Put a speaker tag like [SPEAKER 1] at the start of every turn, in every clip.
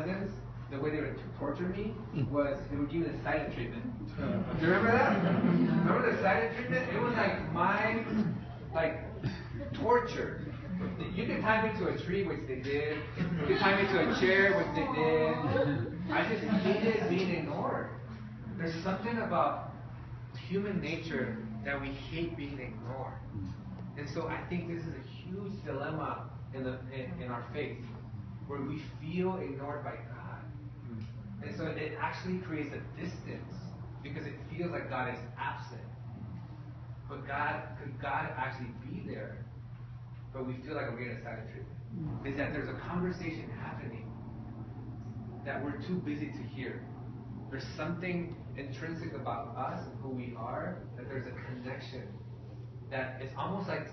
[SPEAKER 1] cousins, the way they would torture me was they would give me the silent treatment. Do you remember that? Remember the silent treatment? It was like my torture. You could tie me to a tree, which they did. You could tie me to a chair, which they did. I just hated being ignored. There's something about human nature that we hate being ignored. And so I think this is a huge dilemma in our faith, where we feel ignored by God. And so it actually creates a distance because it feels like God is absent. But could God actually be there, but we feel like we're getting a silent treatment? Is that there's a conversation happening that we're too busy to hear. There's something intrinsic about us and who we are, that there's a connection. That it's almost like,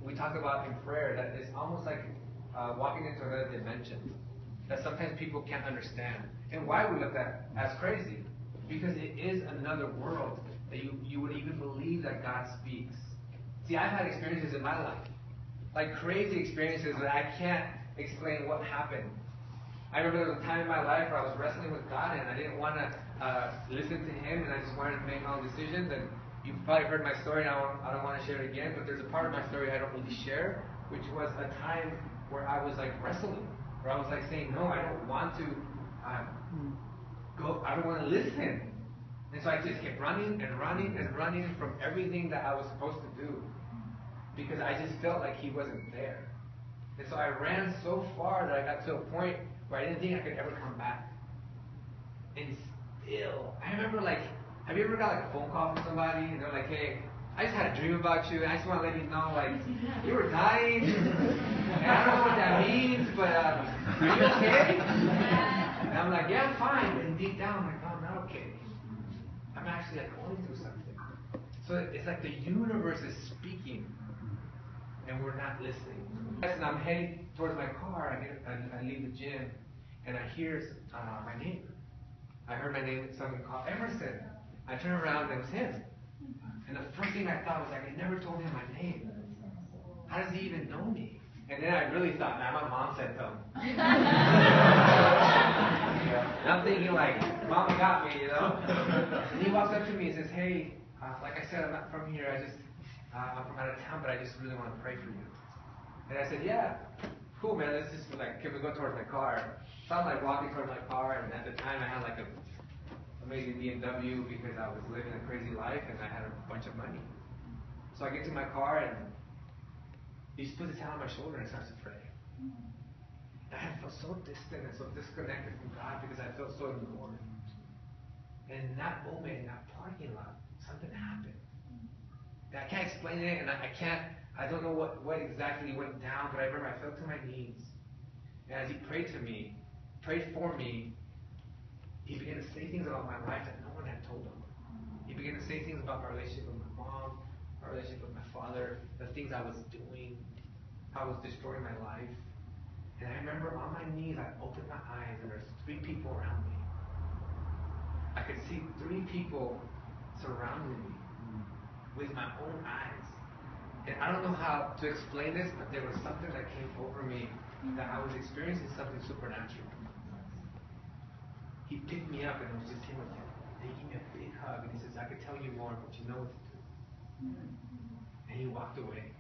[SPEAKER 1] we talk about in prayer, that it's almost like walking into another dimension. That sometimes people can't understand. And why we look at as crazy? Because it is another world that you would even believe that God speaks. See, I've had experiences in my life, like crazy experiences that I can't explain what happened. I remember there was a time in my life where I was wrestling with God and I didn't want to listen to Him, and I just wanted to make my own decisions. And you've probably heard my story, and I don't want to share it again, but there's a part of my story I don't really share, which was a time where I was like wrestling, where I was like saying, no, I don't want to go, I don't want to listen. And so I just kept running and running and running from everything that I was supposed to do, because I just felt like He wasn't there. And so I ran so far that I got to a point where I didn't think I could ever come back. And still, I remember, like, have you ever got like a phone call from somebody and they're like, hey, I just had a dream about you and I just want to let you know, like, you were dying and I don't know what that means, but are you okay? And I'm like, yeah, I'm fine. And deep down, I'm like, no, I'm not okay. I'm actually like going through something. So it's like the universe is speaking and we're not listening. And I'm heading towards my car. I leave the gym and I hear my name. I heard my name, someone called Emerson. I turned around and it was him. And the first thing I thought was, like, I never told him my name. How does he even know me? And then I really thought, man, my mom said so. And I'm thinking, like, Mama got me, you know? And he walks up to me and says, hey, like I said, I'm not from here. I'm from out of town, but I just really want to pray for you. And I said, yeah, cool, man. Let's just, like, can we go towards my car? So I'm like walking towards my car, and at the time I had like a amazing BMW because I was living a crazy life and I had a bunch of money. So I get to my car and he just puts his hand on my shoulder and starts to pray. And I felt so distant and so disconnected from God because I felt so ignored. And in that moment, in that parking lot, something happened. And I can't explain it, and I don't know what exactly went down, but I remember I fell to my knees. And as he prayed for me, he began to say things about my life that no one had told him. He began to say things about my relationship with my mom, my relationship with my father, the things I was doing, how I was destroying my life. And I remember on my knees, I opened my eyes, and there's 3 people around me. I could see 3 people surrounding me with my own eyes. And I don't know how to explain this, but there was something that came over me that I was experiencing something supernatural. He picked me up and it was just him again. And he gave me a big hug and he says, I could tell you more, but you know what to do. And he walked away.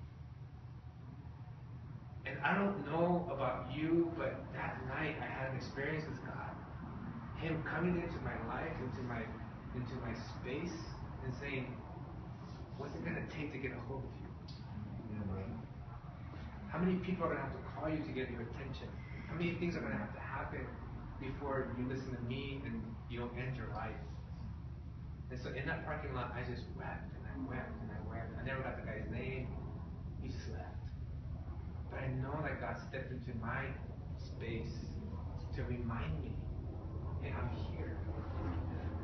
[SPEAKER 1] And I don't know about you, but that night I had an experience with God. Him coming into my life, into my space, and saying, what's it going to take to get a hold of you? How many people are going to have to call you to get your attention? How many things are going to have to happen before you listen to me and you don't end your life? And so in that parking lot, I just wept and I wept and I wept. I never got the guy's name. He just left. But I know that God stepped into my space to remind me, hey, I'm here.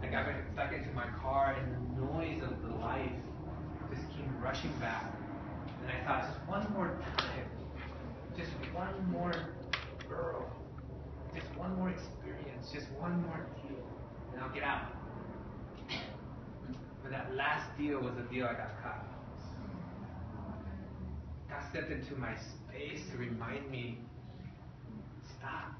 [SPEAKER 1] I got back into my car and the noise of the life just came rushing back. And I thought, just one more time, just one more girl, just one more experience, just one more deal, and I'll get out. But that last deal was the deal I got caught. God stepped into my space to remind me, stop.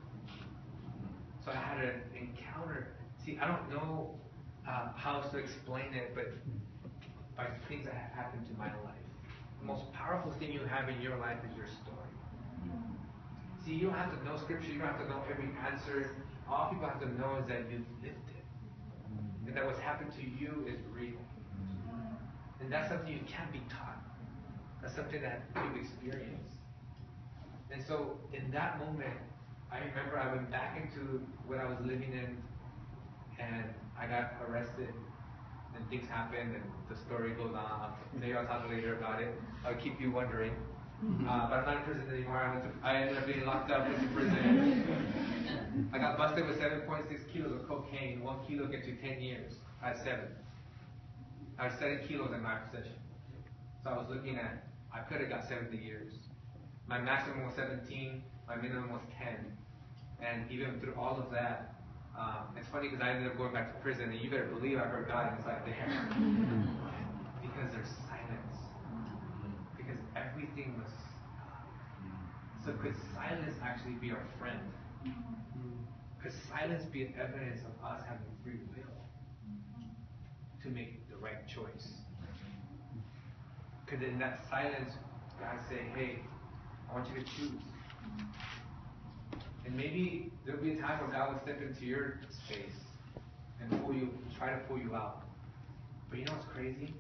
[SPEAKER 1] So I had an encounter. See, I don't know how else to explain it, but by things that have happened to my life. The most powerful thing you have in your life is your story. See, you don't have to know scripture, you don't have to know every answer. All people have to know is that you've lived it. And that what's happened to you is real. And that's something you can't be taught. That's something that you've experienced. And so in that moment, I remember I went back into what I was living in, and I got arrested. And things happened, and the story goes on. Maybe I'll talk later about it. I'll keep you wondering. But I'm not in prison anymore. I ended up being locked up into prison. I got busted with 7.6 kilos of cocaine. 1 kilo gets you 10 years. I had 7. I had 7 kilos in my possession. So I was looking at, I could have got 70 years. My maximum was 17. My minimum was 10. And even through all of that, it's funny because I ended up going back to prison, and you better believe I heard God inside there. Because there's silence. Because everything was so could silence actually be our friend? Could silence be an evidence of us having free will to make the right choice? Could in that silence God say, hey, I want you to choose? And maybe there'll be a time where God will step into your space and try to pull you out. But you know what's crazy?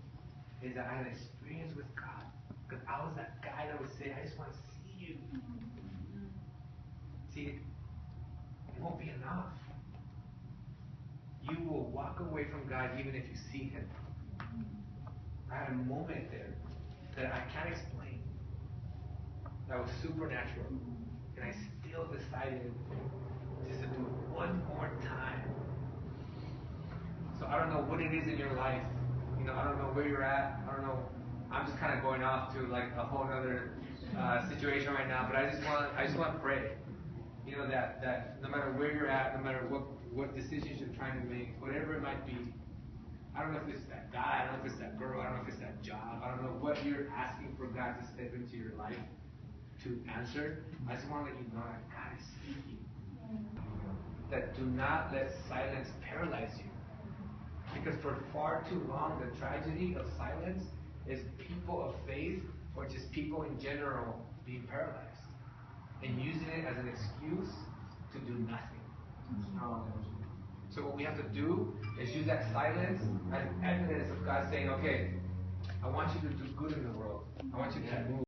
[SPEAKER 1] Is that I had an experience with God. Because I was that guy that would say, I just want to see you. See, it won't be enough. You will walk away from God even if you see Him. I had a moment there that I can't explain. That was supernatural. And I still decided just to do it one more time. So I don't know what it is in your life. You know, I don't know where you're at. I don't know. I'm just kind of going off to like a whole other situation right now. But I just want to pray. You know that no matter where you're at, no matter what decisions you're trying to make, whatever it might be. I don't know if it's that guy. I don't know if it's that girl. I don't know if it's that job. I don't know what you're asking for God to step into your life to answer. I just want to let you know that God is speaking. That do not let silence paralyze you. Because for far too long, the tragedy of silence is people of faith or just people in general being paralyzed and using it as an excuse to do nothing. So what we have to do is use that silence as evidence of God saying, okay, I want you to do good in the world. I want you to move.